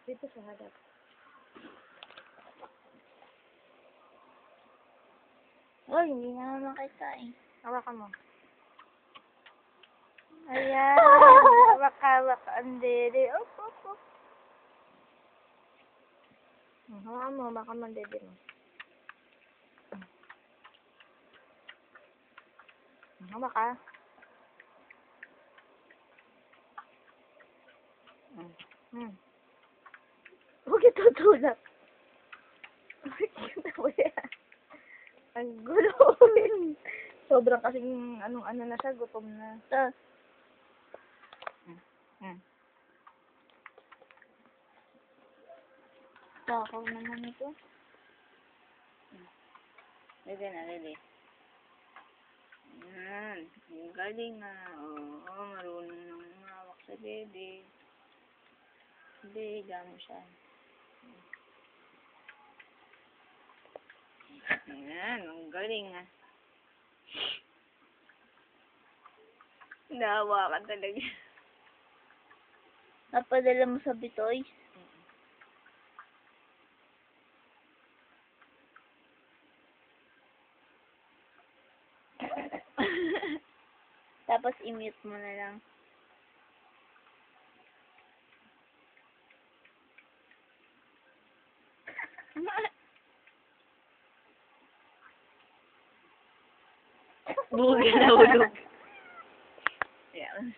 Dito sa harap. Uy, hindi na naman kita eh. Hawakan mo. Ayan. Hawak-hawak ang dede. Op, op, op. Hawakan mo. Hawakan mo ang dede mo. Hawak ka. Huwag ito tulak. Ang gulo. Sobrang kasing ano na siya, gutom na. Tapos, takaw naman ito. Ready na, ready. Ayan. Ang galing na. Oo, marunong nang umawak sa dede. Hindi, mo siya. Ayan, ang galing na. Nahawakan talaga. Napadala mo sa Bitoy. Tapos i-mute mo na lang. Buga na ulog.